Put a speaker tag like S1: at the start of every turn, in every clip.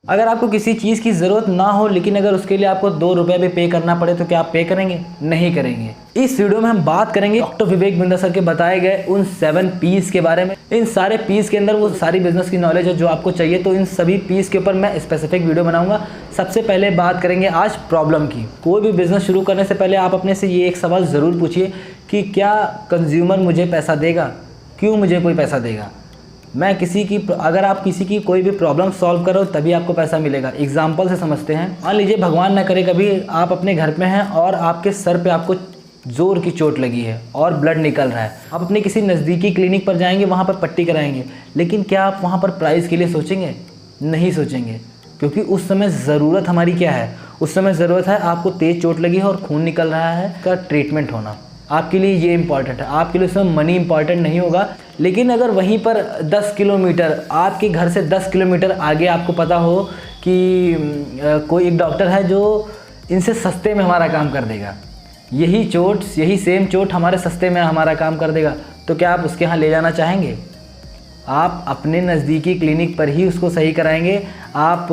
S1: अगर आपको किसी चीज़ की ज़रूरत ना हो लेकिन अगर उसके लिए आपको 2 रुपये भी पे करना पड़े तो क्या आप पे करेंगे? नहीं करेंगे। इस वीडियो में हम बात करेंगे डॉक्टर विवेक बिंद्रा सर के बताए गए उन 7 पीस के बारे में। इन सारे पीस के अंदर वो सारी बिजनेस की नॉलेज है जो आपको चाहिए, तो इन सभी पीस के ऊपर मैं स्पेसिफिक वीडियो बनाऊंगा। सबसे पहले बात करेंगे आज प्रॉब्लम की। कोई भी बिजनेस शुरू करने से पहले आप अपने से ये एक सवाल ज़रूर पूछिए कि क्या कंज्यूमर मुझे पैसा देगा? क्यों मुझे कोई पैसा देगा? अगर आप किसी की कोई भी प्रॉब्लम सॉल्व करो तभी आपको पैसा मिलेगा। एग्जाम्पल से समझते हैं। मान लीजिए भगवान न करे कभी आप अपने घर पे हैं और आपके सर पे आपको ज़ोर की चोट लगी है और ब्लड निकल रहा है। आप अपने किसी नज़दीकी क्लिनिक पर जाएंगे, वहाँ पर पट्टी कराएंगे, लेकिन क्या आप वहाँ पर प्राइस के लिए सोचेंगे? नहीं सोचेंगे, क्योंकि उस समय ज़रूरत हमारी क्या है? उस समय ज़रूरत है आपको तेज़ चोट लगी है और खून निकल रहा है, का ट्रीटमेंट होना। आपके लिए ये इंपॉर्टेंट है, आपके लिए उसमें मनी इंपॉर्टेंट नहीं होगा। लेकिन अगर वहीं पर 10 किलोमीटर आपके घर से 10 किलोमीटर आगे आपको पता हो कि कोई एक डॉक्टर है जो इनसे सस्ते में हमारा काम कर देगा, यही सेम चोट हमारे सस्ते में हमारा काम कर देगा, तो क्या आप उसके यहाँ ले जाना चाहेंगे? आप अपने नज़दीकी क्लिनिक पर ही उसको सही कराएंगे। आप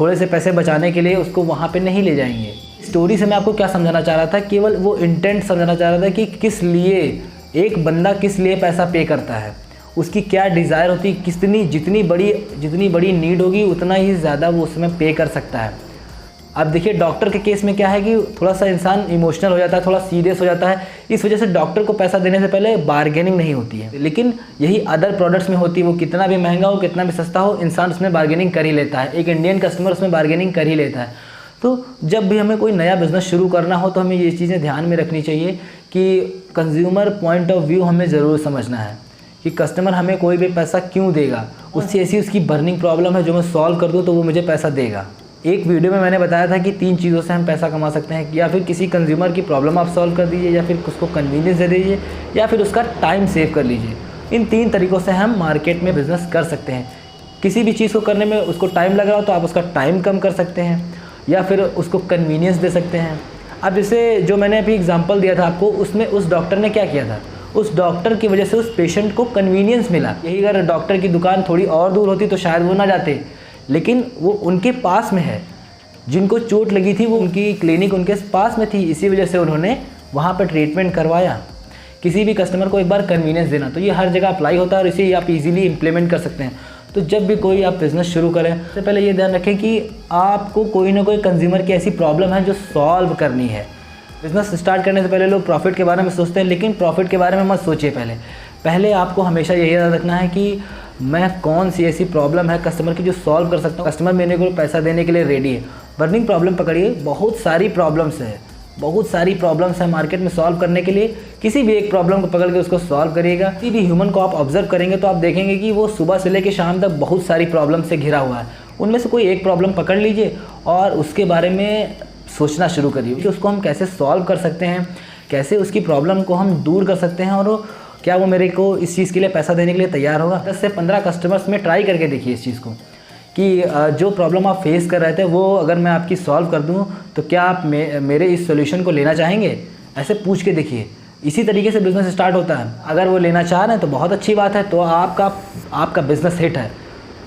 S1: थोड़े से पैसे बचाने के लिए उसको वहाँ पे नहीं ले जाएंगे। स्टोरी से मैं आपको क्या समझाना चाह रहा था, केवल वो इंटेंट समझाना चाह रहा था कि किस लिए एक बंदा किस लिए पैसा पे करता है, उसकी क्या डिज़ायर होती है, जितनी बड़ी नीड होगी उतना ही ज़्यादा वो उसमें पे कर सकता है। अब देखिए डॉक्टर के केस में क्या है कि थोड़ा सा इंसान इमोशनल हो जाता है, थोड़ा सीरियस हो जाता है। इस वजह से डॉक्टर को पैसा देने से पहले बार्गेनिंग नहीं होती है, लेकिन यही अदर प्रोडक्ट्स में होती है। वो कितना भी महंगा हो, कितना भी सस्ता हो, इंसान उसमें बार्गेनिंग कर ही लेता है। एक इंडियन कस्टमर उसमें बार्गेनिंग कर ही लेता है। तो जब भी हमें कोई नया बिज़नेस शुरू करना हो तो हमें ये चीज़ें ध्यान में रखनी चाहिए कि कंज्यूमर पॉइंट ऑफ व्यू हमें ज़रूर समझना है कि कस्टमर हमें कोई भी पैसा क्यों देगा। उससे ऐसी उसकी बर्निंग प्रॉब्लम है जो मैं सॉल्व कर दूँ तो वो मुझे पैसा देगा। एक वीडियो में मैंने बताया था कि 3 चीज़ों से हम पैसा कमा सकते हैं, या फिर किसी कंज्यूमर की प्रॉब्लम आप सॉल्व कर दीजिए, या फिर उसको कन्वीनियंस दे दीजिए, या फिर उसका टाइम सेव कर लीजिए। इन 3 तरीक़ों से हम मार्केट में बिज़नेस कर सकते हैं। किसी भी चीज़ को करने में उसको टाइम लग रहा हो तो आप उसका टाइम कम कर सकते हैं, या फिर उसको कन्वीनियंस दे सकते हैं। अब जैसे जो मैंने अभी एग्जांपल दिया था आपको, उसमें उस डॉक्टर ने क्या किया था, उस डॉक्टर की वजह से उस पेशेंट को कन्वीनियंस मिला। यही अगर डॉक्टर की दुकान थोड़ी और दूर होती तो शायद वो ना जाते, लेकिन वो उनके पास में है। जिनको चोट लगी थी वो उनकी क्लिनिक उनके पास में थी, इसी वजह से उन्होंने वहाँ पर ट्रीटमेंट करवाया। किसी भी कस्टमर को एक बार कन्वीनियंस देना, तो ये हर जगह अप्लाई होता है और इसे आप इजीली इम्प्लीमेंट कर सकते हैं। तो जब भी कोई आप बिज़नेस शुरू करें सबसे पहले ये ध्यान रखें कि आपको कोई ना कोई कंज्यूमर की ऐसी प्रॉब्लम है जो सॉल्व करनी है। बिज़नेस स्टार्ट करने से पहले लोग प्रॉफिट के बारे में सोचते हैं, लेकिन प्रॉफिट के बारे में मत सोचिए। पहले आपको हमेशा यही याद रखना है कि मैं कौन सी ऐसी प्रॉब्लम है कस्टमर की जो सॉल्व कर सकता हूँ। कस्टमर मेरे को पैसा देने के लिए रेडी है। बर्निंग प्रॉब्लम पकड़िए, बहुत सारी प्रॉब्लम्स है मार्केट में सॉल्व करने के लिए। किसी भी एक प्रॉब्लम को पकड़ के उसको सॉल्व करिएगा। किसी भी ह्यूमन को आप ऑब्जर्व करेंगे तो आप देखेंगे कि वो सुबह से लेकर शाम तक बहुत सारी प्रॉब्लम से घिरा हुआ है। उनमें से कोई एक प्रॉब्लम पकड़ लीजिए और उसके बारे में सोचना शुरू करिए कि उसको हम कैसे सॉल्व कर सकते हैं, कैसे उसकी प्रॉब्लम को हम दूर कर सकते हैं, और क्या वो मेरे को इस चीज़ के लिए पैसा देने के लिए तैयार होगा। 10 से 15 कस्टमर्स में ट्राई करके देखिए इस चीज़ को कि जो प्रॉब्लम आप फेस कर रहे थे वो अगर मैं आपकी सॉल्व कर दूं तो क्या आप मेरे इस सॉल्यूशन को लेना चाहेंगे? ऐसे पूछ के देखिए। इसी तरीके से बिज़नेस स्टार्ट होता है। अगर वो लेना चाह रहे हैं तो बहुत अच्छी बात है, तो आपका बिज़नेस हिट है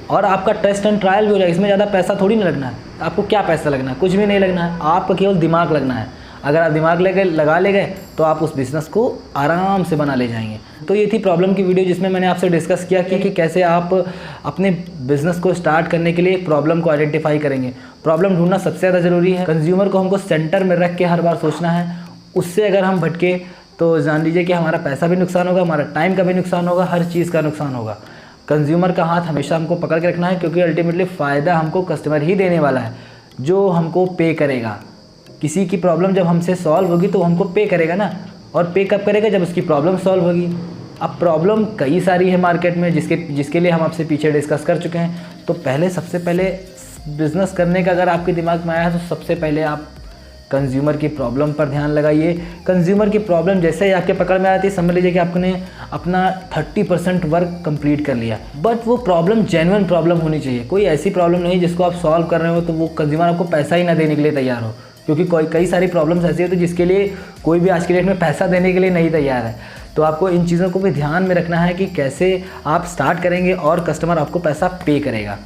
S1: और आपका टेस्ट एंड ट्रायल भी हो जाएगा। इसमें ज़्यादा पैसा थोड़ी नहीं लगना है। आपको क्या पैसा लगना है? कुछ भी नहीं लगना है। आपका केवल दिमाग लगना है। अगर आप दिमाग लगा ले गए तो आप उस बिज़नेस को आराम से बना ले जाएंगे। तो ये थी प्रॉब्लम की वीडियो जिसमें मैंने आपसे डिस्कस किया कि कैसे आप अपने बिज़नेस को स्टार्ट करने के लिए प्रॉब्लम को आइडेंटिफाई करेंगे। प्रॉब्लम ढूंढना सबसे ज़्यादा ज़रूरी है। कंज्यूमर को हमको सेंटर में रख के हर बार सोचना है। उससे अगर हम भटके तो जान लीजिए कि हमारा पैसा भी नुकसान होगा, हमारा टाइम का भी नुकसान होगा, हर चीज़ का नुकसान होगा। कंज्यूमर का हाथ हमेशा हमको पकड़ के रखना है, क्योंकि अल्टीमेटली फ़ायदा हमको कस्टमर ही देने वाला है जो हमको पे करेगा। किसी की प्रॉब्लम जब हमसे सॉल्व होगी तो हमको पे करेगा ना, और पे कब करेगा? जब उसकी प्रॉब्लम सॉल्व होगी। अब प्रॉब्लम कई सारी है मार्केट में जिसके लिए हम आपसे पीछे डिस्कस कर चुके हैं। तो सबसे पहले बिज़नेस करने का अगर आपके दिमाग में आया है तो सबसे पहले आप कंज्यूमर की प्रॉब्लम पर ध्यान लगाइए। कंज्यूमर की प्रॉब्लम जैसे ही आपके पकड़ में आती है, समझ लीजिए कि आपने अपना 30% वर्क कंप्लीट कर लिया। बट वो प्रॉब्लम जेन्युइन प्रॉब्लम होनी चाहिए। कोई ऐसी प्रॉब्लम नहीं जिसको आप सॉल्व कर रहे हो तो वो कंज्यूमर आपको पैसा ही ना देने के लिए तैयार हो, क्योंकि कई सारी प्रॉब्लम्स ऐसी होती है जिसके लिए कोई भी आज की डेट में पैसा देने के लिए नहीं तैयार है। तो आपको इन चीज़ों को भी ध्यान में रखना है कि कैसे आप स्टार्ट करेंगे और कस्टमर आपको पैसा पे करेगा।